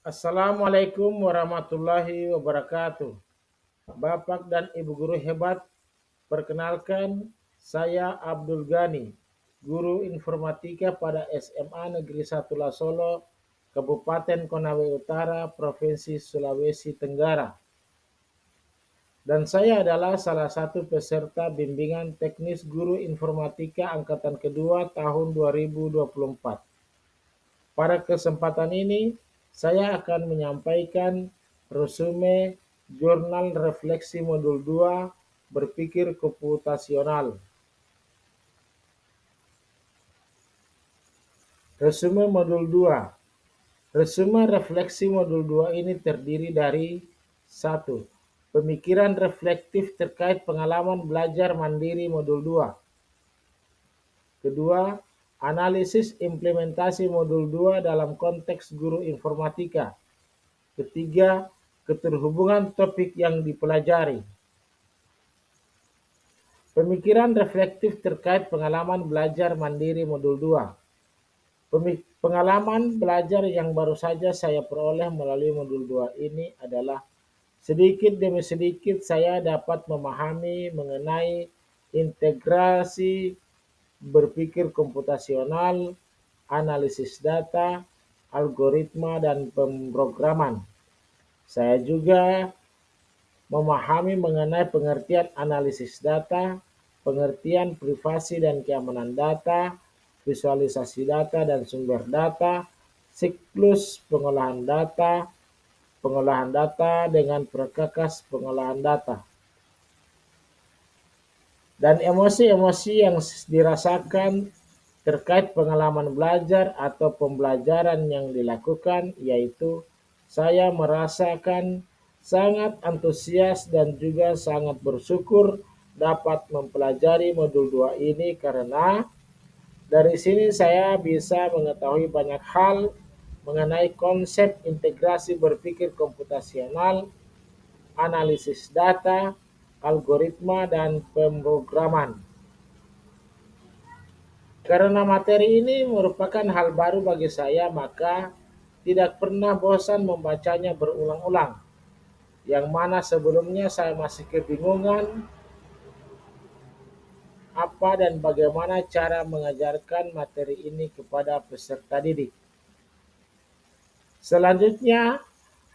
Assalamualaikum warahmatullahi wabarakatuh. Bapak dan Ibu guru hebat, perkenalkan saya Abdul Ghani, guru informatika pada SMA Negeri 1 Lasolo, Kabupaten Konawe Utara, Provinsi Sulawesi Tenggara. Dan saya adalah salah satu peserta bimbingan teknis guru informatika angkatan kedua tahun 2024. Pada kesempatan ini, saya akan menyampaikan resume jurnal refleksi modul 2 berpikir komputasional. Resume modul 2. Resume refleksi modul 2 ini terdiri dari 1. Pemikiran reflektif terkait pengalaman belajar mandiri modul 2. Kedua, analisis implementasi modul 2 dalam konteks guru informatika. Ketiga, keterhubungan topik yang dipelajari. Pemikiran reflektif terkait pengalaman belajar mandiri modul 2. Pengalaman belajar yang baru saja saya peroleh melalui modul 2 ini adalah sedikit demi sedikit saya dapat memahami mengenai integrasi berpikir komputasional, analisis data, algoritma, dan pemrograman. Saya juga memahami mengenai pengertian analisis data, pengertian privasi dan keamanan data, visualisasi data dan sumber data, siklus pengolahan data dengan perkakas pengolahan data, dan emosi-emosi yang dirasakan terkait pengalaman belajar atau pembelajaran yang dilakukan, yaitu saya merasakan sangat antusias dan juga sangat bersyukur dapat mempelajari modul 2 ini karena dari sini saya bisa mengetahui banyak hal mengenai konsep integrasi berpikir komputasional, analisis data, algoritma, dan pemrograman. Karena materi ini merupakan hal baru bagi saya, maka tidak pernah bosan membacanya berulang-ulang. Yang mana sebelumnya saya masih kebingungan apa dan bagaimana cara mengajarkan materi ini kepada peserta didik. Selanjutnya,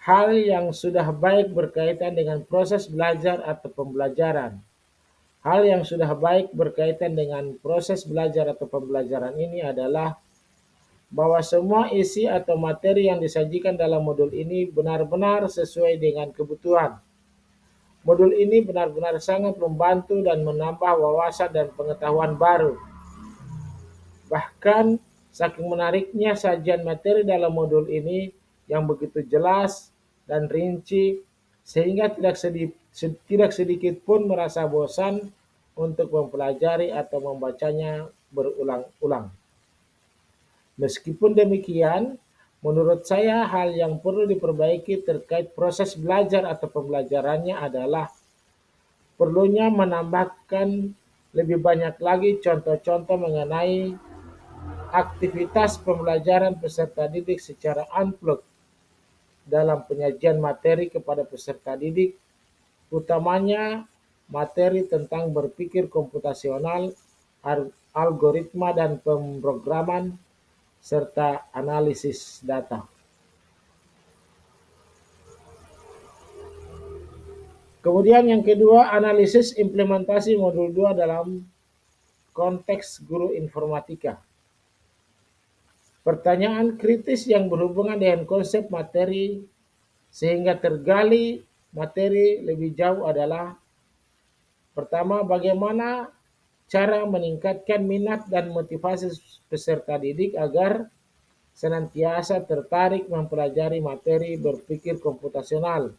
hal yang sudah baik berkaitan dengan proses belajar atau pembelajaran. Hal yang sudah baik berkaitan dengan proses belajar atau pembelajaran ini adalah bahwa semua isi atau materi yang disajikan dalam modul ini benar-benar sesuai dengan kebutuhan. Modul ini benar-benar sangat membantu dan menambah wawasan dan pengetahuan baru. Bahkan saking menariknya sajian materi dalam modul ini yang begitu jelas dan rinci sehingga tidak sedikit pun merasa bosan untuk mempelajari atau membacanya berulang-ulang. Meskipun demikian, menurut saya hal yang perlu diperbaiki terkait proses belajar atau pembelajarannya adalah perlunya menambahkan lebih banyak lagi contoh-contoh mengenai aktivitas pembelajaran peserta didik secara unplugged dalam penyajian materi kepada peserta didik, utamanya materi tentang berpikir komputasional, algoritma dan pemrograman, serta analisis data. Kemudian yang kedua, analisis implementasi modul 2 dalam konteks guru informatika. Pertanyaan kritis yang berhubungan dengan konsep materi sehingga tergali materi lebih jauh adalah: pertama, bagaimana cara meningkatkan minat dan motivasi peserta didik agar senantiasa tertarik mempelajari materi berpikir komputasional.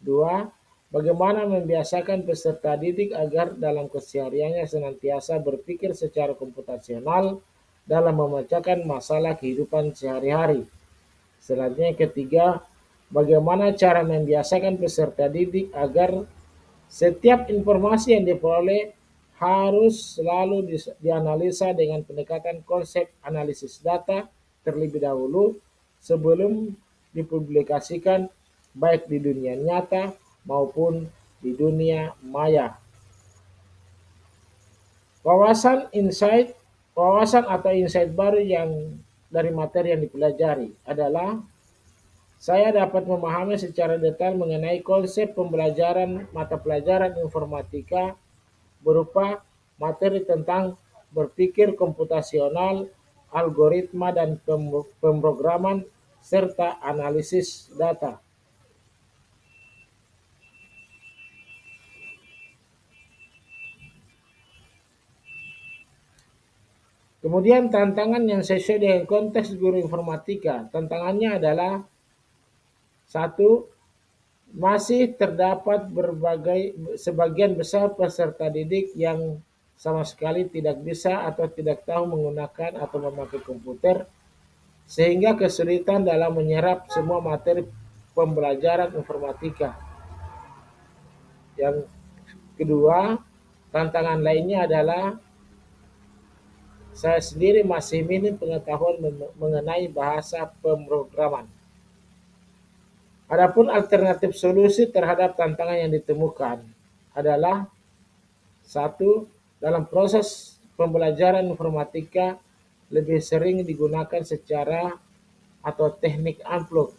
Dua, bagaimana membiasakan peserta didik agar dalam kesehariannya senantiasa berpikir secara komputasional dalam memecahkan masalah kehidupan sehari-hari. Selanjutnya ketiga, bagaimana cara membiasakan peserta didik agar setiap informasi yang diperoleh harus selalu dianalisa dengan pendekatan konsep analisis data terlebih dahulu sebelum dipublikasikan baik di dunia nyata maupun di dunia maya. Wawasan atau insight baru yang dari materi yang dipelajari adalah saya dapat memahami secara detail mengenai konsep pembelajaran mata pelajaran informatika berupa materi tentang berpikir komputasional, algoritma dan pemrograman serta analisis data. Kemudian tantangan yang sesuai dengan konteks guru informatika. Tantangannya adalah satu, masih terdapat sebagian besar peserta didik yang sama sekali tidak bisa atau tidak tahu menggunakan atau memakai komputer sehingga kesulitan dalam menyerap semua materi pembelajaran informatika. Yang kedua, tantangan lainnya adalah saya sendiri masih minim pengetahuan mengenai bahasa pemrograman. Adapun alternatif solusi terhadap tantangan yang ditemukan adalah satu, dalam proses pembelajaran informatika lebih sering digunakan secara atau teknik amplop,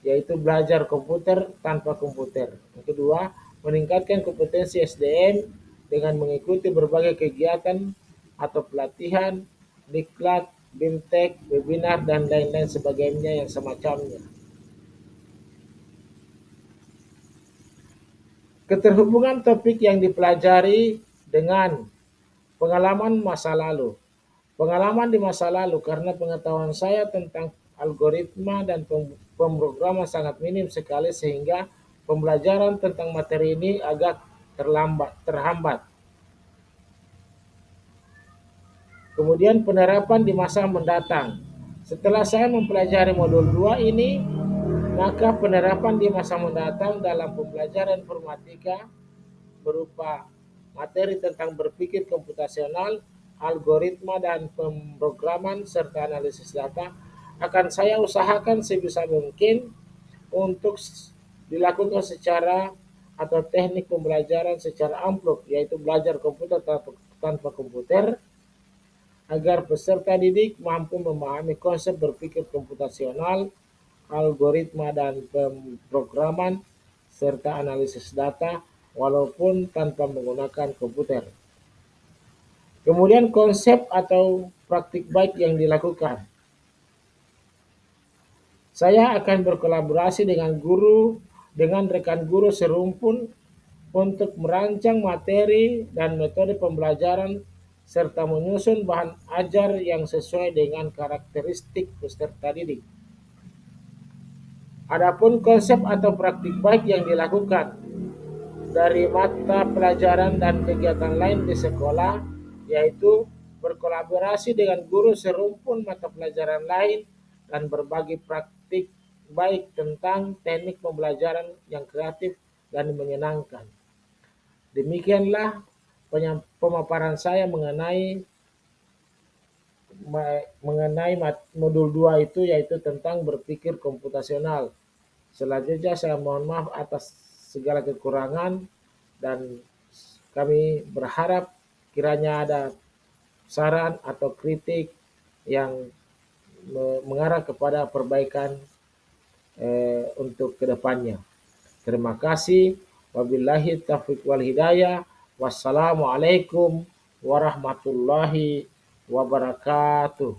yaitu belajar komputer tanpa komputer. Yang kedua, meningkatkan kompetensi SDM dengan mengikuti berbagai kegiatan atau pelatihan, diklat, BIMTEK, webinar, dan lain-lain sebagainya yang semacamnya. Keterhubungan topik yang dipelajari dengan pengalaman masa lalu. Pengalaman di masa lalu karena pengetahuan saya tentang algoritma dan pemrograman sangat minim sekali sehingga pembelajaran tentang materi ini agak terhambat. Kemudian penerapan di masa mendatang. Setelah saya mempelajari modul 2 ini, maka penerapan di masa mendatang dalam pembelajaran informatika berupa materi tentang berpikir komputasional, algoritma dan pemrograman serta analisis data akan saya usahakan sebisa mungkin untuk dilakukan secara atau teknik pembelajaran secara amplop, yaitu belajar komputer tanpa komputer, agar peserta didik mampu memahami konsep berpikir komputasional, algoritma dan pemrograman serta analisis data walaupun tanpa menggunakan komputer. Kemudian konsep atau praktik baik yang dilakukan. Saya akan berkolaborasi dengan rekan guru serumpun untuk merancang materi dan metode pembelajaran serta menyusun bahan ajar yang sesuai dengan karakteristik peserta didik. Adapun konsep atau praktik baik yang dilakukan dari mata pelajaran dan kegiatan lain di sekolah, yaitu berkolaborasi dengan guru serumpun mata pelajaran lain dan berbagi praktik baik tentang teknik pembelajaran yang kreatif dan menyenangkan. Demikianlah pemaparan saya mengenai modul 2 itu, yaitu tentang berpikir komputasional. Selanjutnya saya mohon maaf atas segala kekurangan dan kami berharap kiranya ada saran atau kritik yang mengarah kepada perbaikan untuk kedepannya. Terima kasih. Wabillahi taufiq wal hidayah. Wassalamualaikum warahmatullahi wabarakatuh.